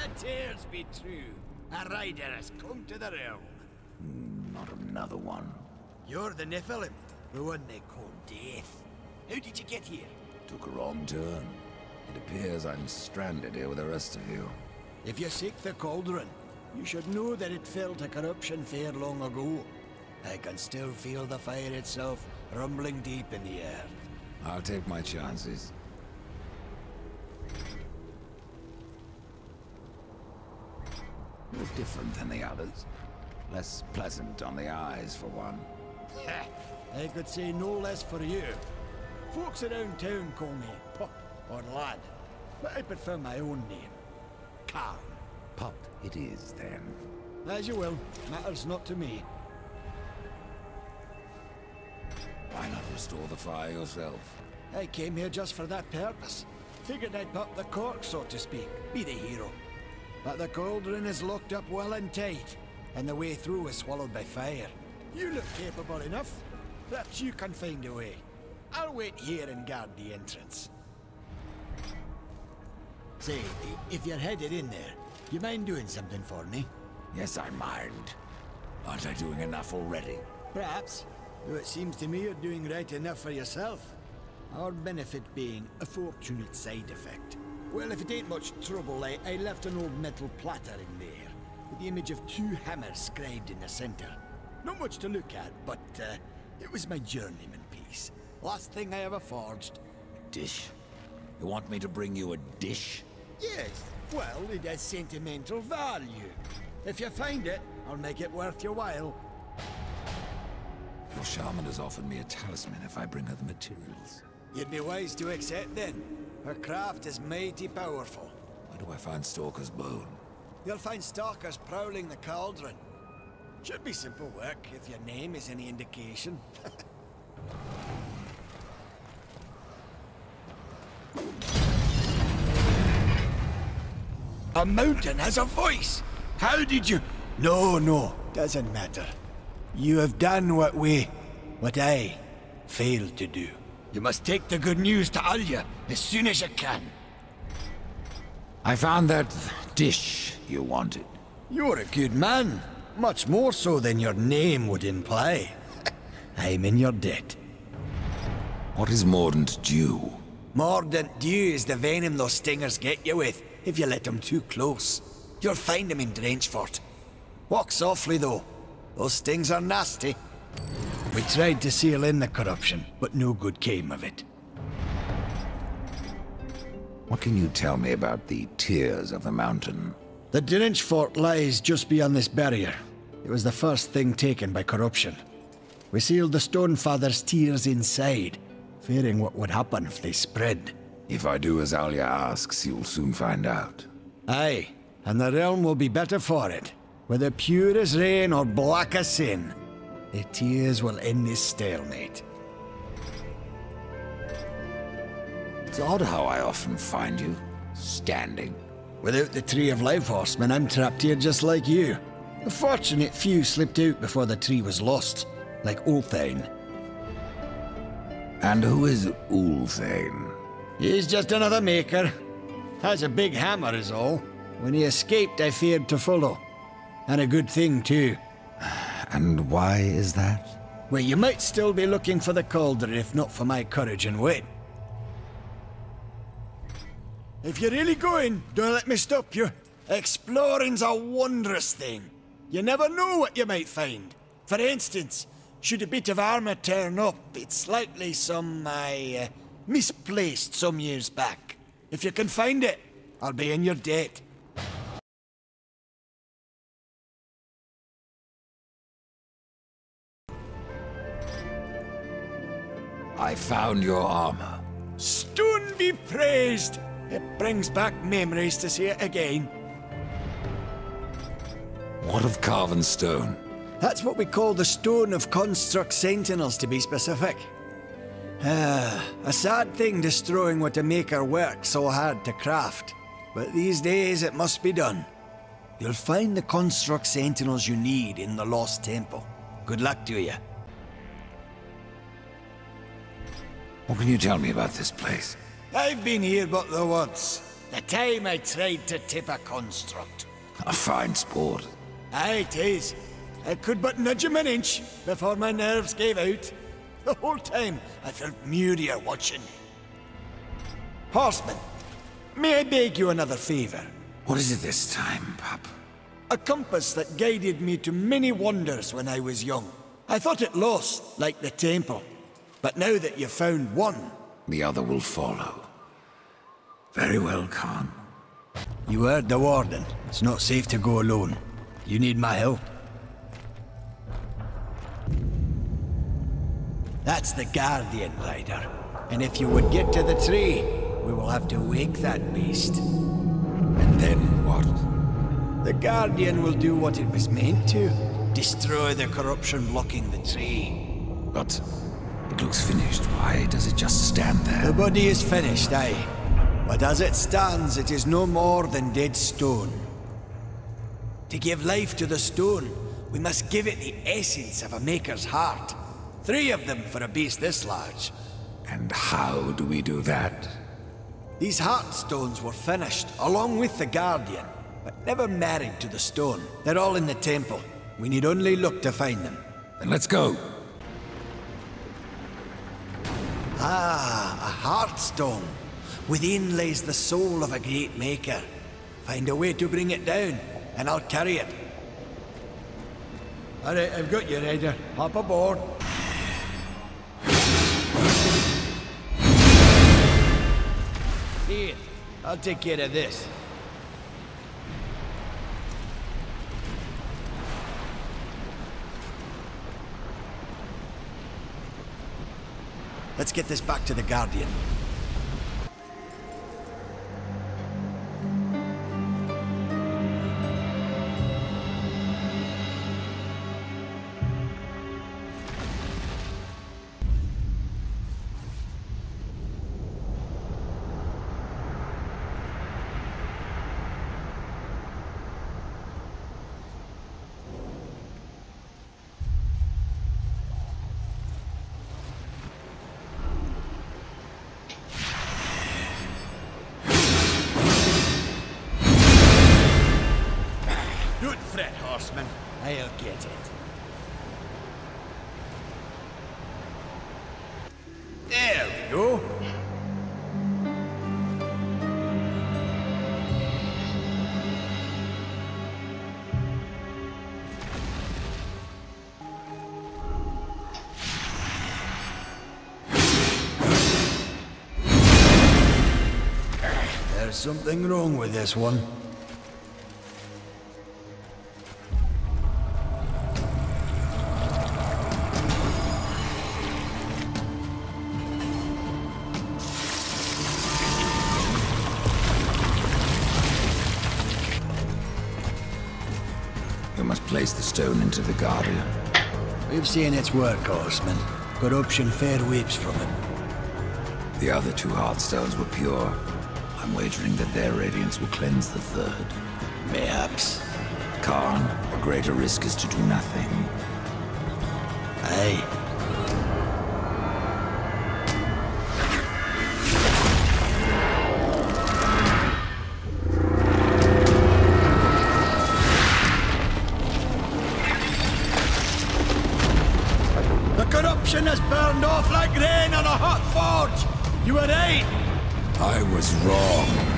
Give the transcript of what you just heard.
the tears be true. A rider has come to the realm. Not another one. You're the Nephilim, the one they call Death. How did you get here? Took a wrong turn. It appears I'm stranded here with the rest of you. If you seek the cauldron, you should know that it fell to corruption fair long ago. I can still feel the fire itself rumbling deep in the air. I'll take my chances. You're different than the others. Less pleasant on the eyes, for one. I could say no less for you. Folks around town call me Pup or Lad, but I prefer my own name. Karn. Pup it is, then. As you will. Matters not to me. Why not restore the fire yourself? I came here just for that purpose. Figured I'd pop the cork, so to speak. Be the hero. But the cauldron is locked up well and tight, and the way through is swallowed by fire. You look capable enough. Perhaps you can find a way. I'll wait here and guard the entrance. Say, if you're headed in there, you mind doing something for me? Yes, I mind. Aren't I doing enough already? Perhaps. Though it seems to me you're doing right enough for yourself. Our benefit being a fortunate side effect. Well, if it ain't much trouble, I left an old metal platter in there, with the image of two hammers scribed in the center. Not much to look at, but it was my journeyman piece. Last thing I ever forged. A dish? You want me to bring you a dish? Yes, well, it has sentimental value. If you find it, I'll make it worth your while. Your shaman has offered me a talisman if I bring her the materials. You'd be wise to accept then. Her craft is mighty powerful. Where do I find Stalker's bone? You'll find stalkers prowling the cauldron. Should be simple work, if your name is any indication. A mountain has a voice! How did you... No, doesn't matter. You have done what I failed to do. You must take the good news to Alya as soon as you can. I found that dish you wanted. You're a good man. Much more so than your name would imply. I'm in your debt. What is mordant dew? Mordant dew is the venom those stingers get you with, if you let them too close. You'll find them in Drenchfort. Walk softly, though. Those stings are nasty. We tried to seal in the corruption, but no good came of it. What can you tell me about the tears of the mountain? The Drenchfort lies just beyond this barrier. It was the first thing taken by corruption. We sealed the Stonefather's tears inside, fearing what would happen if they spread. If I do as Alya asks, you'll soon find out. Aye, and the realm will be better for it. Whether pure as rain or black as sin, the tears will end this stalemate. It's odd how I often find you standing. Without the Tree of Life Horseman, I'm trapped here just like you. A fortunate few slipped out before the tree was lost, like Ulthane. And who is Ulthane? He's just another maker. Has a big hammer is all. When he escaped, I feared to follow. And a good thing, too. And why is that? Well, you might still be looking for the cauldron if not for my courage and wit. If you're really going, don't let me stop you. Exploring's a wondrous thing. You never know what you might find. For instance, should a bit of armor turn up, it's likely some I misplaced some years back. If you can find it, I'll be in your debt. I found your armor. Stone be praised! It brings back memories to see it again. What of carven stone? That's what we call the Stone of Construct Sentinels, to be specific. A sad thing destroying what a maker worked so hard to craft. But these days it must be done. You'll find the Construct Sentinels you need in the Lost Temple. Good luck to you. What can you tell me about this place? I've been here but the once. The time I tried to tip a construct. A fine sport. Aye, it is. I could but nudge him an inch before my nerves gave out. The whole time I felt Muriel watching me. Horseman, may I beg you another favor? What is it this time, pup? A compass that guided me to many wonders when I was young. I thought it lost, like the temple. But now that you've found one... The other will follow. Very well, Karn. You heard the warden. It's not safe to go alone. You need my help. That's the Guardian, Rider. And if you would get to the tree, we will have to wake that beast. And then what? The Guardian will do what it was meant to. Destroy the corruption blocking the tree. But it looks finished. Why does it just stand there? The body is finished, aye. But as it stands, it is no more than dead stone. To give life to the stone, we must give it the essence of a maker's heart. 3 of them for a beast this large. And how do we do that? These heart stones were finished, along with the Guardian, but never married to the stone. They're all in the temple. We need only look to find them. Then let's go. Ah, a heart stone. Within lays the soul of a great maker. Find a way to bring it down, and I'll carry it. All right, I've got you, Ryder. Hop aboard. Here, I'll take care of this. Let's get this back to the Guardian. Don't fret, horseman. I'll get it. There we go. There's something wrong with this one. You must place the stone into the Guardian. We've seen its work, horseman. Corruption fair weeps from it. The other 2 heartstones were pure. I'm wagering that their radiance will cleanse the 3rd. Mayhaps. Karn, a greater risk is to do nothing. Aye. The corruption has burned off like rain on a hot forge. You were right. I was wrong.